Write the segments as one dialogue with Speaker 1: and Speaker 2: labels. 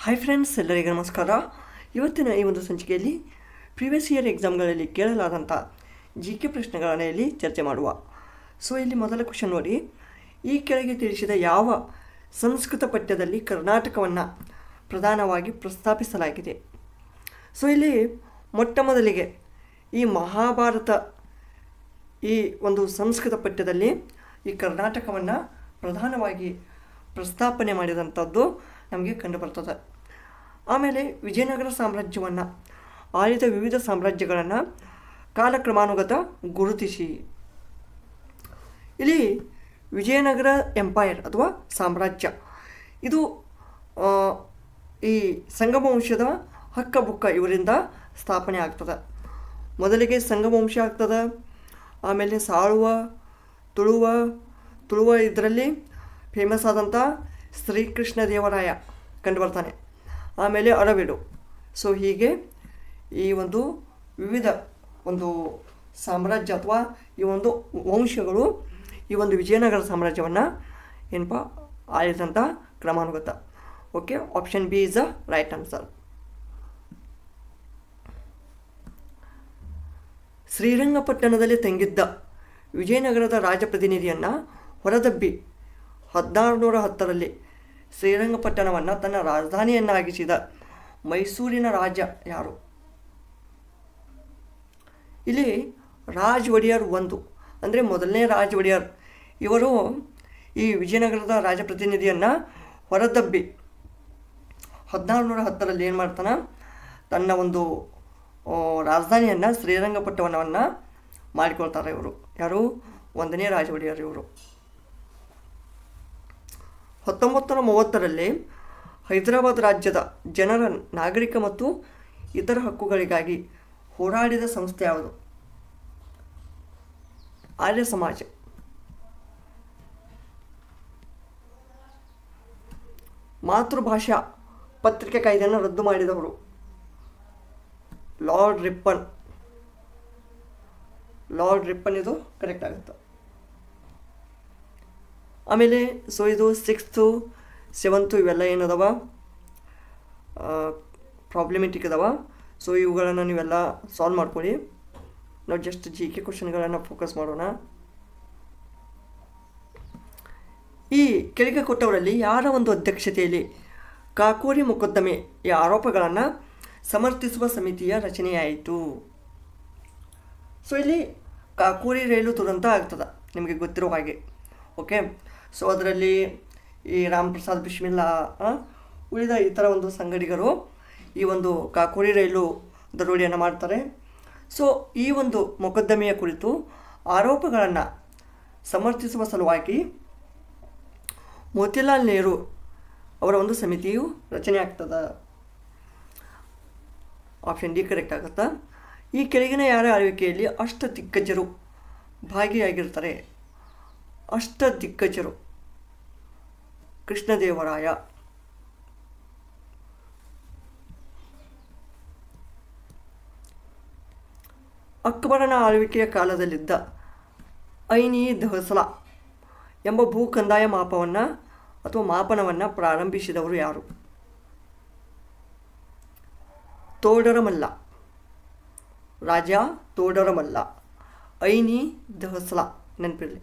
Speaker 1: Hi friends, ಎಲ್ಲರಿಗೂ ನಮಸ್ಕಾರ. ಇವತ್ತಿನ ಈ ಒಂದು ಸಂಚಿಕೆಯಲ್ಲಿ ಪ್ರೀವಿಯಸ್ ಇಯರ್ ಎಕ್ಸಾಮ್ಗಳಲ್ಲಿ ಕೇಳಲಾದಂಥ GK ಪ್ರಶ್ನೆಗಳನ್ನು ಇಲ್ಲಿ ಚರ್ಚೆ ಮಾಡುವ. ಇಲ್ಲಿ ಮೊದಲ ಕ್ವಶನ್ ನೋಡಿ. ಈ ಕೆಳಗೆ ತಿಳಿಸಿದ ಯಾವ ಸಂಸ್ಕೃತ ಪಠ್ಯದಲ್ಲಿ ಕರ್ನಾಟಕವನ್ನು ಪ್ರಧಾನವಾಗಿ ಪ್ರಸ್ತಾಪಿಸಲಾಗಿದೆ? ಇಲ್ಲಿ ಮೊಟ್ಟ ಮೊದಲಿಗೆ ಈ ಮಹಾಭಾರತ ಈ ಒಂದು ಸಂಸ್ಕೃತ ಪಠ್ಯದಲ್ಲಿ ಈ ಕರ್ನಾಟಕವನ್ನು ಪ್ರಧಾನವಾಗಿ ಪ್ರಸ್ತಾಪನೆ ಮಾಡಿದಂಥದ್ದು ನಮಗೆ ಕಂಡುಬರ್ತದೆ. ಆಮೇಲೆ ವಿಜಯನಗರ ಸಾಮ್ರಾಜ್ಯವನ್ನು ಆಳಿದ ವಿವಿಧ ಸಾಮ್ರಾಜ್ಯಗಳನ್ನು ಕಾಲಕ್ರಮಾನುಗತ ಗುರುತಿಸಿ. ಇಲ್ಲಿ ವಿಜಯನಗರ ಎಂಪೈರ್ ಅಥವಾ ಸಾಮ್ರಾಜ್ಯ ಇದು ಈ ಸಂಗಮ ವಂಶದ ಹಕ್ಕಬುಕ್ಕ ಇವರಿಂದ ಸ್ಥಾಪನೆ ಆಗ್ತದೆ. ಮೊದಲಿಗೆ ಸಂಗಮ ವಂಶ ಆಗ್ತದೆ, ಆಮೇಲೆ ಸಾಳುವ, ತುಳುವ ಇದರಲ್ಲಿ ಫೇಮಸ್ ಆದಂಥ ಶ್ರೀಕೃಷ್ಣ ದೇವರಾಯ ಕಂಡುಬರ್ತಾನೆ. ಆಮೇಲೆ ಅರವಿಡು. ಹೀಗೆ ಈ ಒಂದು ವಿವಿಧ ಒಂದು ಸಾಮ್ರಾಜ್ಯ ಅಥವಾ ಈ ಒಂದು ವಂಶಗಳು ಈ ಒಂದು ವಿಜಯನಗರ ಸಾಮ್ರಾಜ್ಯವನ್ನು ಏನಪ್ಪ ಆಳಿದಂಥ ಕ್ರಮಾನುಗತ. Okay, option B is the right answer. ಶ್ರೀರಂಗಪಟ್ಟಣದಲ್ಲಿ ತಂಗಿದ್ದ ವಿಜಯನಗರದ ರಾಜಪ್ರತಿನಿಧಿಯನ್ನು ಹೊರದಬ್ಬಿ 1610ರಲ್ಲಿ ಶ್ರೀರಂಗಪಟ್ಟಣವನ್ನು ತನ್ನ ರಾಜಧಾನಿಯನ್ನಾಗಿಸಿದ ಮೈಸೂರಿನ ರಾಜ ಯಾರು? ಇಲ್ಲಿ ರಾಜ ಒಡೆಯರ್ ಅಂದರೆ ಮೊದಲನೇ ರಾಜ ಒಡೆಯರ್ ಇವರು ಈ ವಿಜಯನಗರದ ರಾಜಪ್ರತಿನಿಧಿಯನ್ನು ಹೊರದಬ್ಬಿ 1610ರಲ್ಲಿ ಏನು ಮಾಡ್ತಾನೆ, ತನ್ನ ಒಂದು ರಾಜಧಾನಿಯನ್ನು ಶ್ರೀರಂಗಪಟ್ಟಣವನ್ನು ಮಾಡಿಕೊಳ್ತಾರೆ. ಇವರು ಯಾರು? 1ನೇ ರಾಜ ಒಡೆಯರ್ ಇವರು. 1930ರಲ್ಲಿ ಹೈದರಾಬಾದ್ ರಾಜ್ಯದ ಜನರ ನಾಗರಿಕ ಮತ್ತು ಇತರ ಹಕ್ಕುಗಳಿಗಾಗಿ ಹೋರಾಡಿದ ಸಂಸ್ಥೆ ಯಾವುದು? ಆರ್ಯ ಸಮಾಜ. ಮಾತೃಭಾಷಾ ಪತ್ರಿಕೆ ಕಾಯ್ದೆಯನ್ನು ರದ್ದು ಮಾಡಿದವರು ಲಾರ್ಡ್ ರಿಪ್ಪನ್ ಇದು ಕರೆಕ್ಟ್ ಆಗುತ್ತೆ. ಆಮೇಲೆ ಇದು 6th 7th ಇವೆಲ್ಲ ಏನದವ ಪ್ರಾಬ್ಲಮೆಟಿಕ್ ಅದಾವ. ಇವುಗಳನ್ನು ನೀವೆಲ್ಲ ಸಾಲ್ವ್ ಮಾಡ್ಕೊಳ್ಳಿ. ನಾವು ಜಸ್ಟ್ GK ಕ್ವಶನ್ಗಳನ್ನು ಫೋಕಸ್ ಮಾಡೋಣ. ಈ ಕೆಳಗೆ ಕೊಟ್ಟವರಲ್ಲಿ ಯಾರ ಒಂದು ಅಧ್ಯಕ್ಷತೆಯಲ್ಲಿ ಕಾಕೋರಿ ಮೊಕದ್ದಮೆಯ ಆರೋಪಗಳನ್ನು ಸಮರ್ಥಿಸುವ ಸಮಿತಿಯ ರಚನೆಯಾಯಿತು? ಇಲ್ಲಿ ಕಾಕೋರಿ ರೈಲು ದುರಂತ ಆಗ್ತದೆ, ನಿಮಗೆ ಗೊತ್ತಿರೋ ಹಾಗೆ. ಓಕೆ, ಅದರಲ್ಲಿ ಈ ರಾಮ್ ಪ್ರಸಾದ್ ಬಿಸ್ಮಿಲ್ಲಾ ಉಳಿದ ಇತರ ಒಂದು ಸಂಗಡಿಗರು ಈ ಒಂದು ಕಾಕೋರಿ ರೈಲು ದರೋಡೆಯನ್ನು ಮಾಡ್ತಾರೆ. ಈ ಒಂದು ಮೊಕದ್ದಮೆಯ ಕುರಿತು ಆರೋಪಗಳನ್ನು ಸಮರ್ಥಿಸುವ ಸಲುವಾಗಿ ಮೋತಿಲಾಲ್ ನೆಹರು ಅವರ ಒಂದು ಸಮಿತಿಯು ರಚನೆ ಆಗ್ತದೆ. ಆಪ್ಷನ್ ಡಿ ಕರೆಕ್ಟ್ ಆಗುತ್ತಾ? ಈ ಕೆಳಗಿನ ಯಾರ ಆಳ್ವಿಕೆಯಲ್ಲಿ ಅಷ್ಟದಿಗ್ಗಜರು ಭಾಗಿಯಾಗಿರ್ತಾರೆ? ಅಷ್ಟದಿಗ್ಗಜರು ಕೃಷ್ಣದೇವರಾಯ. ಅಕ್ಬರನ ಆಳ್ವಿಕೆಯ ಕಾಲದಲ್ಲಿದ್ದ ಐನ್-ಇ-ದಹ್ಸಲಾ ಎಂಬ ಭೂ ಕಂದಾಯ ಮಾಪನವನ್ನು ಪ್ರಾರಂಭಿಸಿದವರು ಯಾರು? ತೋಡರಮಲ್ಲ. ರಾಜ ತೋಡರಮಲ್ಲ. ಐನ್-ಇ-ದಹ್ಸಲಾ ನೆನಪಿರಲಿ.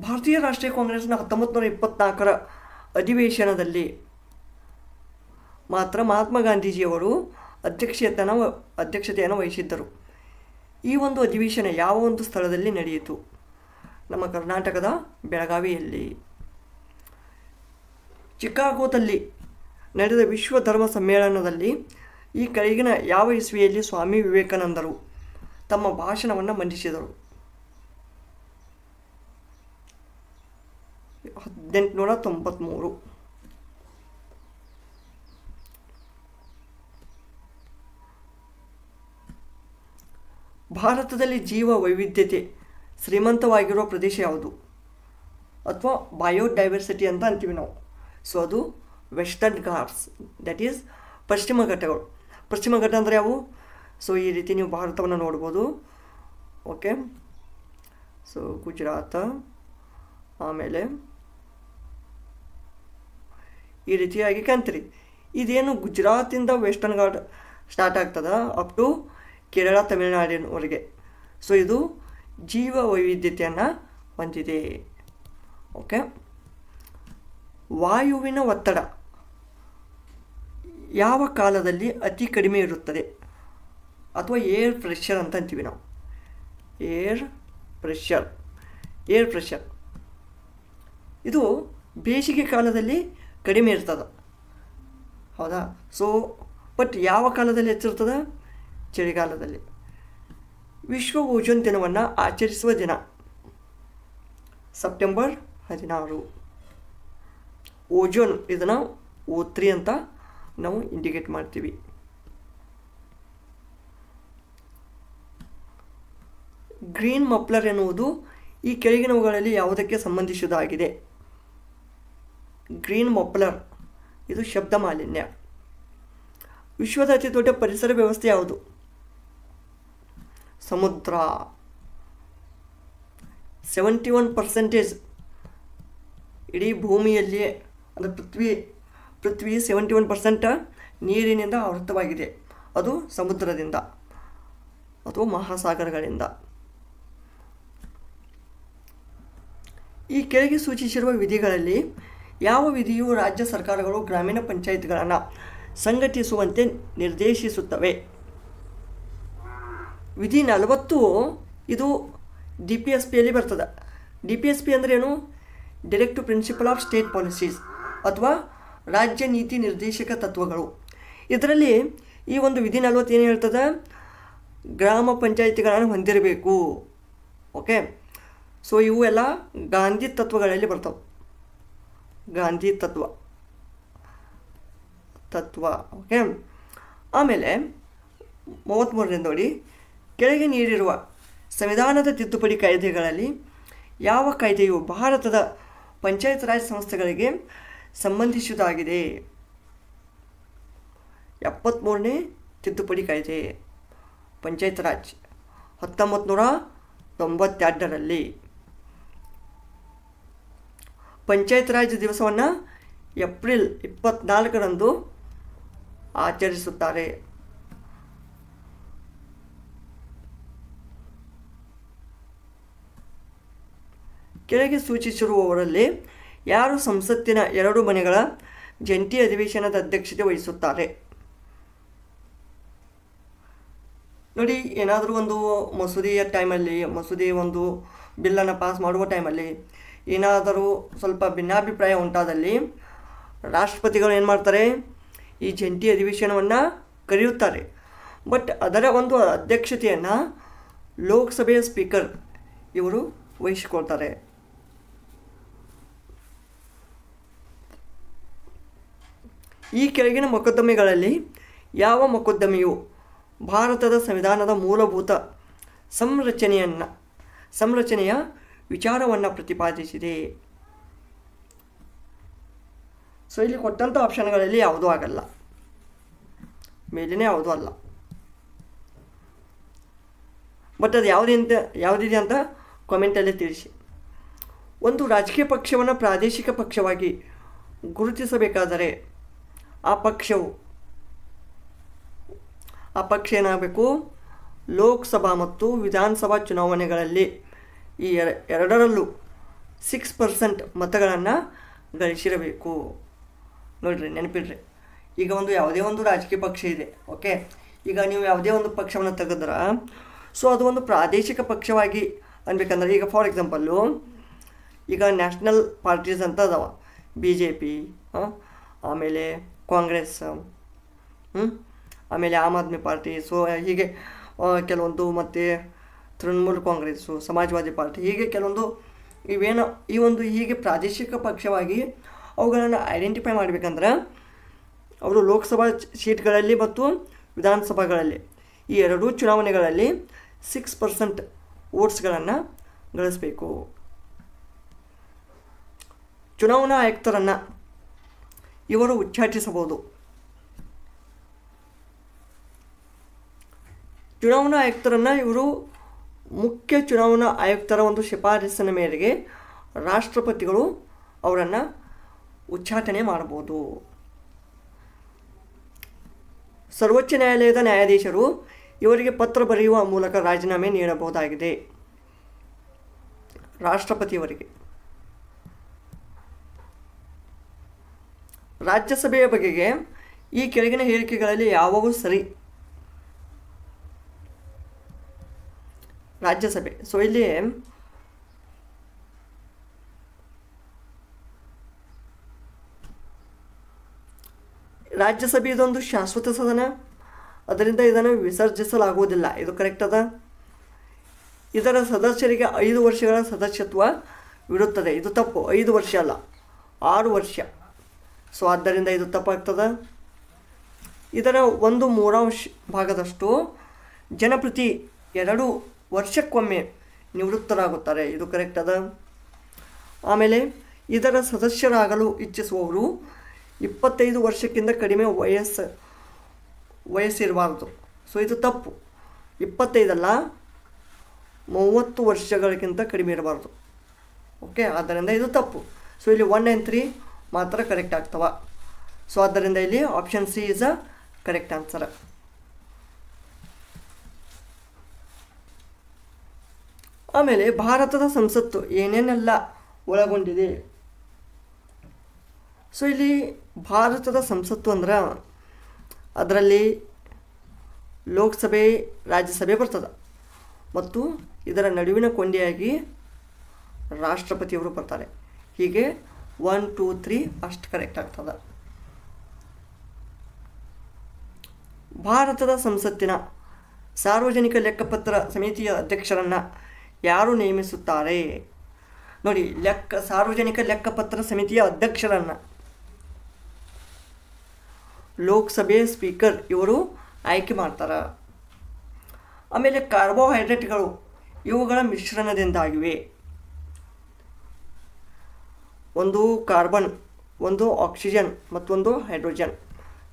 Speaker 1: ಭಾರತೀಯ ರಾಷ್ಟ್ರೀಯ ಕಾಂಗ್ರೆಸ್ನ 1924ರ ಅಧಿವೇಶನದಲ್ಲಿ ಮಾತ್ರ ಮಹಾತ್ಮ ಗಾಂಧೀಜಿಯವರು ಅಧ್ಯಕ್ಷತೆಯನ್ನು ವಹಿಸಿದ್ದರು. ಈ ಒಂದು ಅಧಿವೇಶನ ಯಾವ ಒಂದು ಸ್ಥಳದಲ್ಲಿ ನಡೆಯಿತು? ನಮ್ಮ ಕರ್ನಾಟಕದ ಬೆಳಗಾವಿಯಲ್ಲಿ. ಚಿಕಾಗೋದಲ್ಲಿ ನಡೆದ ವಿಶ್ವ ಧರ್ಮ ಸಮ್ಮೇಳನದಲ್ಲಿ ಈ ಕೆಳಗಿನ ಯಾವ ಇಸ್ವಿಯಲ್ಲಿ ಸ್ವಾಮಿ ವಿವೇಕಾನಂದರು ತಮ್ಮ ಭಾಷಣವನ್ನು ಮಂಡಿಸಿದರು? 1893. ಭಾರತದಲ್ಲಿ ಜೀವ ವೈವಿಧ್ಯತೆ ಶ್ರೀಮಂತವಾಗಿರುವ ಪ್ರದೇಶ ಯಾವುದು? ಅಥವಾ ಬಯೋಡೈವರ್ಸಿಟಿ ಅಂತ ಅಂತೀವಿ ನಾವು. ಅದು ವೆಸ್ಟರ್ನ್ ಘಾಟ್ಸ್, ದಟ್ ಈಸ್ ಪಶ್ಚಿಮ ಘಟ್ಟಗಳು. ಪಶ್ಚಿಮ ಘಟ್ಟ ಅಂದರೆ ಯಾವು? ಈ ರೀತಿ ನೀವು ಭಾರತವನ್ನು ನೋಡ್ಬೋದು. ಓಕೆ, ಗುಜರಾತ್, ಆಮೇಲೆ ಈ ರೀತಿಯಾಗಿ ಕಾಣ್ತೀರಿ. ಇದೇನು ಗುಜರಾತಿಂದ ವೆಸ್ಟರ್ನ್ ಘಾಟ್ ಸ್ಟಾರ್ಟ್ ಆಗ್ತದೆ ಅಪ್ ಟು ಕೇರಳ ತಮಿಳುನಾಡಿನವರೆಗೆ. ಸೊ ಇದು ಜೀವ ವೈವಿಧ್ಯತೆಯನ್ನು ಹೊಂದಿದೆ. ಓಕೆ. ವಾಯುವಿನ ಒತ್ತಡ ಯಾವ ಕಾಲದಲ್ಲಿ ಅತಿ ಕಡಿಮೆ ಇರುತ್ತದೆ ಅಥವಾ ಏರ್ ಪ್ರೆಷರ್ ಅಂತ ಅಂತೀವಿ ನಾವು. ಏರ್ ಪ್ರೆಷರ್ ಇದು ಬೇಸಿಗೆ ಕಾಲದಲ್ಲಿ ಕಡಿಮೆ ಇರ್ತದೆ, ಹೌದಾ? ಸೊ ಬಟ್ ಯಾವ ಕಾಲದಲ್ಲಿ ಹೆಚ್ಚಿರ್ತದೆ? ಚಳಿಗಾಲದಲ್ಲಿ. ವಿಶ್ವ ಓಜೋನ್ ದಿನವನ್ನು ಆಚರಿಸುವ ದಿನ ಸೆಪ್ಟೆಂಬರ್ 16. ಓಜೋನ್ ಇದನ್ನು O3 ಅಂತ ನಾವು ಇಂಡಿಕೇಟ್ ಮಾಡ್ತೀವಿ. ಗ್ರೀನ್ ಮಫ್ಲರ್ ಎನ್ನುವುದು ಈ ಕೆಳಗಿನವುಗಳಲ್ಲಿ ಯಾವುದಕ್ಕೆ ಸಂಬಂಧಿಸಿದಾಗಿದೆ? ಗ್ರೀನ್ ಮಫ್ಲರ್ ಇದು ಶಬ್ದ ಮಾಲಿನ್ಯ. ವಿಶ್ವದ ಅತಿ ದೊಡ್ಡ ಪರಿಸರ ವ್ಯವಸ್ಥೆ ಯಾವುದು? ಸಮುದ್ರ. 71% ಇಡೀ ಭೂಮಿಯಲ್ಲಿಯೇ ಅಂದರೆ ಪೃಥ್ವಿ 71% ನೀರಿನಿಂದ ಆವೃತವಾಗಿದೆ. ಅದು ಸಮುದ್ರದಿಂದ ಅಥವಾ ಮಹಾಸಾಗರಗಳಿಂದ. ಈ ಕೆಳಗೆ ಸೂಚಿಸಿರುವ ವಿಧಿಗಳಲ್ಲಿ ಯಾವ ವಿಧಿಯು ರಾಜ್ಯ ಸರ್ಕಾರಗಳು ಗ್ರಾಮೀಣ ಪಂಚಾಯತ್ಗಳನ್ನು ಸಂಘಟಿಸುವಂತೆ ನಿರ್ದೇಶಿಸುತ್ತವೆ? ವಿಧಿ 40 ಇದು DPSPಯಲ್ಲಿ ಬರ್ತದೆ. DPSP ಅಂದರೆ ಏನು? Directive principle of state policies ಅಥವಾ ರಾಜ್ಯ ನೀತಿ ನಿರ್ದೇಶಕ ತತ್ವಗಳು. ಇದರಲ್ಲಿ ಈ ಒಂದು ವಿಧಿ 40 ಏನು ಹೇಳ್ತದೆ? ಗ್ರಾಮ ಪಂಚಾಯಿತಿಗಳನ್ನು ಹೊಂದಿರಬೇಕು. ಓಕೆ. ಸೊ ಇವು ಎಲ್ಲ ಗಾಂಧಿ ತತ್ವಗಳಲ್ಲಿ ಬರ್ತವೆ. ಗಾಂಧಿ ತತ್ವ. ಓಕೆ. ಆಮೇಲೆ 33ರಿಂದ ನೋಡಿ, ಕೆಳಗೆ ನೀಡಿರುವ ಸಂವಿಧಾನದ ತಿದ್ದುಪಡಿ ಕಾಯ್ದೆಗಳಲ್ಲಿ ಯಾವ ಕಾಯ್ದೆಯು ಭಾರತದ ಪಂಚಾಯತ್ ರಾಜ್ ಸಂಸ್ಥೆಗಳಿಗೆ ಸಂಬಂಧಿಸಿದಾಗಿದೆ? 73ನೇ ತಿದ್ದುಪಡಿ ಕಾಯ್ದೆ ಪಂಚಾಯತ್ ರಾಜ್ 1992ರಲ್ಲಿ. ಪಂಚಾಯತ್ ರಾಜ್ ದಿವಸವನ್ನು ಏಪ್ರಿಲ್ 24ರಂದು ಆಚರಿಸುತ್ತಾರೆ. ಕೆಳಗೆ ಸೂಚಿಸಿರುವವರಲ್ಲಿ ಯಾರು ಸಂಸತ್ತಿನ 2 ಮನೆಗಳ ಜಂಟಿ ಅಧಿವೇಶನದ ಅಧ್ಯಕ್ಷತೆ ವಹಿಸುತ್ತಾರೆ? ನೋಡಿ, ಏನಾದರೂ ಒಂದು ಮಸೂದೆ ಒಂದು ಬಿಲ್ಲನ್ನು ಪಾಸ್ ಮಾಡುವ ಟೈಮಲ್ಲಿ ಏನಾದರೂ ಸ್ವಲ್ಪ ಭಿನ್ನಾಭಿಪ್ರಾಯ ಉಂಟಾದಲ್ಲಿ ರಾಷ್ಟ್ರಪತಿಗಳು ಏನು ಮಾಡ್ತಾರೆ? ಈ ಜಂಟಿ ಅಧಿವೇಶನವನ್ನು ಕರೆಯುತ್ತಾರೆ. ಬಟ್ ಅದರ ಒಂದು ಅಧ್ಯಕ್ಷತೆಯನ್ನು ಲೋಕಸಭೆಯ ಸ್ಪೀಕರ್ ಇವರು ವಹಿಸಿಕೊಳ್ತಾರೆ. ಈ ಕೆಳಗಿನ ಮೊಕದ್ದಮೆಗಳಲ್ಲಿ ಯಾವ ಮೊಕದ್ದಮೆಯು ಭಾರತದ ಸಂವಿಧಾನದ ಮೂಲಭೂತ ಸಂರಚನೆಯ ವಿಚಾರವನ್ನು ಪ್ರತಿಪಾದಿಸಿದೆ? ಸೊ ಇಲ್ಲಿ ಕೊಟ್ಟಂಥ ಆಪ್ಷನ್ಗಳಲ್ಲಿ ಯಾವುದೂ ಆಗಲ್ಲ, ಮೇಲಿನ ಯಾವುದೂ ಅಲ್ಲ. ಬಟ್ ಅದು ಯಾವುದಿದೆ ಅಂತ ಕಾಮೆಂಟಲ್ಲಿ ತಿಳಿಸಿ. ಒಂದು ರಾಜಕೀಯ ಪಕ್ಷವನ್ನು ಪ್ರಾದೇಶಿಕ ಪಕ್ಷವಾಗಿ ಗುರುತಿಸಬೇಕಾದರೆ ಆ ಪಕ್ಷ ಏನಾಗಬೇಕು? ಲೋಕಸಭಾ ಮತ್ತು ವಿಧಾನಸಭಾ ಚುನಾವಣೆಗಳಲ್ಲಿ ಈ ಎರಡರಲ್ಲೂ 6% ಮತಗಳನ್ನು ಗಳಿಸಿರಬೇಕು. ನೋಡಿರಿ, ನೆನಪಿಡ್ರಿ. ಈಗ ಯಾವುದೇ ಒಂದು ರಾಜಕೀಯ ಪಕ್ಷ ಇದೆ. ಓಕೆ. ಈಗ ನೀವು ಯಾವುದೇ ಒಂದು ಪಕ್ಷವನ್ನು ತೆಗೆದ್ರೆ ಸೊ ಅದು ಒಂದು ಪ್ರಾದೇಶಿಕ ಪಕ್ಷವಾಗಿ ಅನ್ಬೇಕಂದ್ರೆ, ಈಗ ಫಾರ್ ಎಕ್ಸಾಂಪಲ್ಲು ಈಗ ನ್ಯಾಷನಲ್ ಪಾರ್ಟೀಸ್ ಅಂತ ಅದಾವ. BJP, ಆಮೇಲೆ ಕಾಂಗ್ರೆಸ್, ಆಮೇಲೆ ಆಮ್ ಆದ್ಮಿ ಪಾರ್ಟಿ. ಸೊ ಹೀಗೆ ಕೆಲವೊಂದು, ಮತ್ತು ತೃಣಮೂಲ ಕಾಂಗ್ರೆಸ್ಸು, ಸಮಾಜವಾದಿ ಪಾರ್ಟಿ, ಹೀಗೆ ಕೆಲವೊಂದು ಹೀಗೆ ಪ್ರಾದೇಶಿಕ ಪಕ್ಷವಾಗಿ ಅವುಗಳನ್ನು ಐಡೆಂಟಿಫೈ ಮಾಡಬೇಕಂದ್ರೆ ಅವರು ಲೋಕಸಭಾ ಸೀಟ್ಗಳಲ್ಲಿ ಮತ್ತು ವಿಧಾನಸಭೆಗಳಲ್ಲಿ ಈ ಎರಡೂ ಚುನಾವಣೆಗಳಲ್ಲಿ 6% ವೋಟ್ಸ್ಗಳನ್ನು ಗಳಿಸಬೇಕು. ಚುನಾವಣಾ ಆಯುಕ್ತರನ್ನು ಇವರು ಉಚ್ಚಾಟಿಸಬಹುದು. ಚುನಾವಣಾ ಆಯುಕ್ತರನ್ನು ಇವರು ಮುಖ್ಯ ಚುನಾವಣಾ ಆಯುಕ್ತರ ಒಂದು ಶಿಫಾರಸಿನ ಮೇರೆಗೆ ರಾಷ್ಟ್ರಪತಿಗಳು ಅವರನ್ನು ಉಚ್ಚಾಟನೆ ಮಾಡಬಹುದು. ಸರ್ವೋಚ್ಚ ನ್ಯಾಯಾಲಯದ ನ್ಯಾಯಾಧೀಶರು ಇವರಿಗೆ ಪತ್ರ ಬರೆಯುವ ಮೂಲಕ ರಾಜೀನಾಮೆ ನೀಡಬಹುದಾಗಿದೆ. ರಾಷ್ಟ್ರಪತಿಯವರಿಗೆ. ರಾಜ್ಯಸಭೆಯ ಬಗೆಗೆ ಈ ಕೆಳಗಿನ ಹೇಳಿಕೆಗಳಲ್ಲಿ ಯಾವುವು ಸರಿ? ರಾಜ್ಯಸಭೆ. ಸೊ ಇಲ್ಲಿ ರಾಜ್ಯಸಭೆ ಇದೊಂದು ಶಾಶ್ವತ ಸದನ, ಅದರಿಂದ ಇದನ್ನು ವಿಸರ್ಜಿಸಲಾಗುವುದಿಲ್ಲ. ಇದು ಕರೆಕ್ಟ್ ಅದ. ಇದರ ಸದಸ್ಯರಿಗೆ 5 ವರ್ಷಗಳ ಸದಸ್ಯತ್ವ ಇರುತ್ತದೆ. ಇದು ತಪ್ಪು. 5 ವರ್ಷ ಅಲ್ಲ, 6 ವರ್ಷ. ಸೊ ಆದ್ದರಿಂದ ಇದು ತಪ್ಪಾಗ್ತದೆ. ಇದರ 1/3 ಭಾಗದಷ್ಟು ಜನಪ್ರತಿ 2 ವರ್ಷಕ್ಕೊಮ್ಮೆ ನಿವೃತ್ತರಾಗುತ್ತಾರೆ. ಇದು ಕರೆಕ್ಟ್ ಅದ. ಆಮೇಲೆ ಇದರ ಸದಸ್ಯರಾಗಲು ಇಚ್ಛಿಸುವವರು 25 ವರ್ಷಕ್ಕಿಂತ ಕಡಿಮೆ ವಯಸ್ಸಿರಬಾರ್ದು. ಸೊ ಇದು ತಪ್ಪು. 25 ಅಲ್ಲ, 30 ವರ್ಷಗಳಿಗಿಂತ ಕಡಿಮೆ ಇರಬಾರ್ದು. ಓಕೆ, ಆದ್ದರಿಂದ ಇದು ತಪ್ಪು. ಸೊ ಇಲ್ಲಿ 1 and 3 ಮಾತ್ರ ಕರೆಕ್ಟ್ ಆಗ್ತವ. ಸೊ ಆದ್ದರಿಂದ ಇಲ್ಲಿ option C is a correct answer. ಆಮೇಲೆ ಭಾರತದ ಸಂಸತ್ತು ಏನೇನೆಲ್ಲ ಒಳಗೊಂಡಿದೆ? ಸೊ ಇಲ್ಲಿ ಭಾರತದ ಸಂಸತ್ತು ಅಂದ್ರೆ ಅದರಲ್ಲಿ ಲೋಕಸಭೆ, ರಾಜ್ಯಸಭೆ ಬರ್ತದೆ ಮತ್ತು ಇದರ ನಡುವಿನ ಕೊಂಡಿಯಾಗಿ ರಾಷ್ಟ್ರಪತಿಯವರು ಬರ್ತಾರೆ. ಹೀಗೆ 1, 2, 3 ಅಷ್ಟು ಕರೆಕ್ಟ್ ಆಗ್ತದೆ. ಭಾರತದ ಸಂಸತ್ತಿನ ಸಾರ್ವಜನಿಕ ಲೆಕ್ಕಪತ್ರ ಸಮಿತಿಯ ಅಧ್ಯಕ್ಷರನ್ನು ಯಾರು ನೇಮಿಸುತ್ತಾರೆ? ನೋಡಿ, ಸಾರ್ವಜನಿಕ ಲೆಕ್ಕಪತ್ರ ಸಮಿತಿಯ ಅಧ್ಯಕ್ಷರನ್ನು ಲೋಕಸಭೆ ಸ್ಪೀಕರ್ ಇವರು ಆಯ್ಕೆ ಮಾಡ್ತಾರೆ. ಆಮೇಲೆ ಕಾರ್ಬೋಹೈಡ್ರೇಟ್ಗಳು ಇವುಗಳ ಮಿಶ್ರಣದಿಂದಾಗಿವೆ. ಒಂದು ಕಾರ್ಬನ್, ಒಂದು ಆಕ್ಸಿಜನ್ ಮತ್ತೊಂದು hydrogen.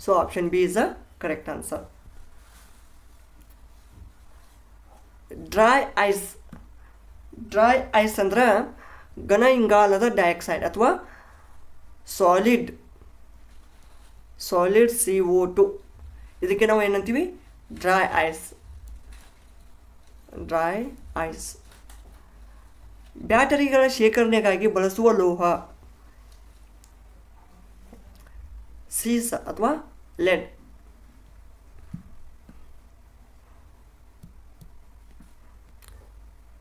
Speaker 1: So option B is a correct answer. Dry ice ಅಂದ್ರೆ ಘನ ಇಂಗಾಲದ ಡೈಆಕ್ಸೈಡ್ ಅಥವಾ ಸಾಲಿಡ್ CO2. ಇದಕ್ಕೆ ನಾವು ಏನಂತೀವಿ? Dry ice. ಬ್ಯಾಟರಿಗಳ ಶೇಖರಣೆಗಾಗಿ ಬಳಸುವ ಲೋಹ ಸೀಸ ಅಥವಾ ಲೆಡ್.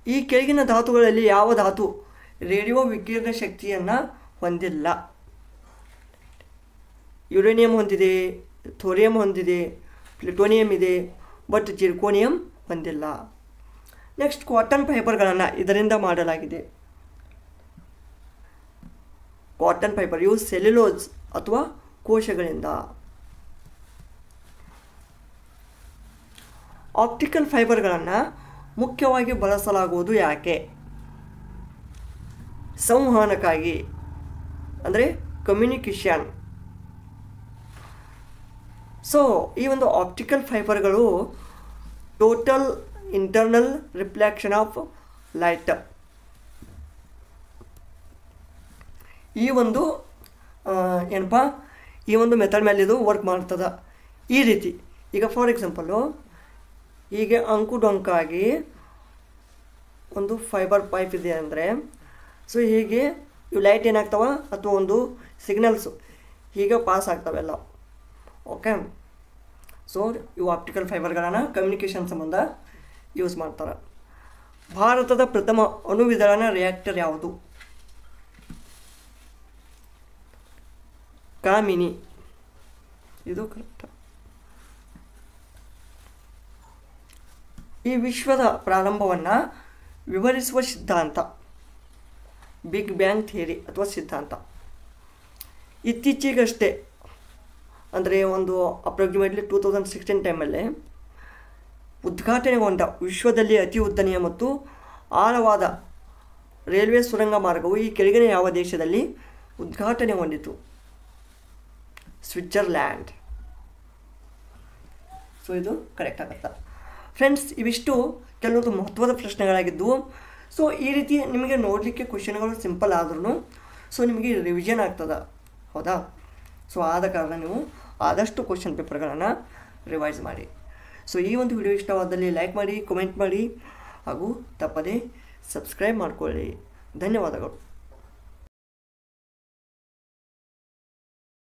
Speaker 1: ಈ ಕೆಳಗಿನ ಧಾತುಗಳಲ್ಲಿ ಯಾವ ಧಾತು ರೇಡಿಯೋ ವಿಕಿರಣ ಶಕ್ತಿಯನ್ನು ಹೊಂದಿಲ್ಲ? ಯುರೇನಿಯಂ ಹೊಂದಿದೆ, ಥೋರಿಯಂ ಹೊಂದಿದೆ, ಪ್ಲುಟೋನಿಯಂ ಇದೆ, ಬಟ್ ಜಿರ್ಕೋನಿಯಂ ಹೊಂದಿಲ್ಲ. ನೆಕ್ಸ್ಟ್, ಕಾಟನ್ ಫೈಬರ್ಗಳನ್ನು ಇದರಿಂದ ಮಾಡಲಾಗಿದೆ. ಕಾಟನ್ ಫೈಬರ್ ಇವು ಸೆಲ್ಯುಲೋಸ್ ಅಥವಾ ಕೋಶಗಳಿಂದ. ಆಪ್ಟಿಕಲ್ ಫೈಬರ್ಗಳನ್ನು ಮುಖ್ಯವಾಗಿ ಬಳಸಲಾಗುವುದು ಯಾಕೆ? ಸಂವಹನಕ್ಕಾಗಿ, ಅಂದರೆ ಕಮ್ಯುನಿಕೇಷನ್. ಸೊ ಈ ಒಂದು ಆಪ್ಟಿಕಲ್ ಫೈಬರ್ಗಳು total internal reflection of light. ಈ ಒಂದು ಈ ಒಂದು ಮೆಥಡ್ ಮೇಲೆ ಇದು ವರ್ಕ್ ಮಾಡ್ತದೆ. ಈ ರೀತಿ ಈಗ ಫಾರ್ ಎಕ್ಸಾಂಪಲ್ಲು ಹೀಗೆ ಅಂಕು ಡೊಂಕಾಗಿ ಒಂದು ಫೈಬರ್ ಪೈಪ್ ಇದೆ ಅಂದರೆ, ಸೊ ಹೀಗೆ ಇವು ಲೈಟ್ ಏನಾಗ್ತವೆ ಅಥವಾ ಒಂದು ಸಿಗ್ನಲ್ಸು ಹೀಗೆ ಪಾಸ್ ಆಗ್ತವೆಲ್ಲ. ಓಕೆ, ಸೊ ಇವು ಆಪ್ಟಿಕಲ್ ಫೈಬರ್ಗಳನ್ನು ಕಮ್ಯುನಿಕೇಷನ್ ಸಂಬಂಧ ಯೂಸ್ ಮಾಡ್ತಾರೆ. ಭಾರತದ ಪ್ರಥಮ ಅಣುವಿದಳನ ರಿಯಾಕ್ಟರ್ ಯಾವುದು? ಕಾಮಿನಿ. ಇದು ಕರೆಕ್ಟ್. ಈ ವಿಶ್ವದ ಪ್ರಾರಂಭವನ್ನು ವಿವರಿಸುವ ಸಿದ್ಧಾಂತ ಬಿಗ್ ಬ್ಯಾಂಗ್ ಥಿಯರಿ ಅಥವಾ ಸಿದ್ಧಾಂತ. ಇತ್ತೀಚೆಗಷ್ಟೇ ಅಂದರೆ ಒಂದು ಅಪ್ರಾಕ್ಸಿಮೇಟ್ಲಿ 2016 ಟೈಮಲ್ಲಿ ಉದ್ಘಾಟನೆಗೊಂಡ ವಿಶ್ವದಲ್ಲಿ ಅತಿ ಉದ್ದನೆಯ ಮತ್ತು ಆಳವಾದ ರೈಲ್ವೆ ಸುರಂಗ ಮಾರ್ಗವು ಈ ಕೆಳಗಿನ ಯಾವ ದೇಶದಲ್ಲಿ ಉದ್ಘಾಟನೆಗೊಂಡಿತು? ಸ್ವಿಟ್ಜರ್ಲ್ಯಾಂಡ್. ಸೊ ಇದು ಕರೆಕ್ಟ್ ಆಗುತ್ತೆ. ಫ್ರೆಂಡ್ಸ್, ಇವಿಷ್ಟು ಕೆಲವೊಂದು ಮಹತ್ವದ ಪ್ರಶ್ನೆಗಳಾಗಿದ್ದವು. ಸೊ ಈ ರೀತಿ ನಿಮಗೆ ನೋಡಲಿಕ್ಕೆ ಕ್ವೆಶ್ಚನ್ಗಳು ಸಿಂಪಲ್ ಆದ್ರೂ ಸೊ ನಿಮಗೆ ರಿವಿಷನ್ ಆಗ್ತದೆ. ಹೌದಾ? ಸೊ ಆದ ಕಾರಣ ನೀವು ಆದಷ್ಟು ಕ್ವಶನ್ ಪೇಪರ್ಗಳನ್ನು ರಿವೈಸ್ ಮಾಡಿ. ಸೊ ಈ ಒಂದು ವಿಡಿಯೋ ಇಷ್ಟವಾದಲ್ಲಿ ಲೈಕ್ ಮಾಡಿ, ಕಮೆಂಟ್ ಮಾಡಿ ಹಾಗೂ ತಪ್ಪದೇ ಸಬ್ಸ್ಕ್ರೈಬ್ ಮಾಡಿಕೊಳ್ಳಿ. ಧನ್ಯವಾದಗಳು.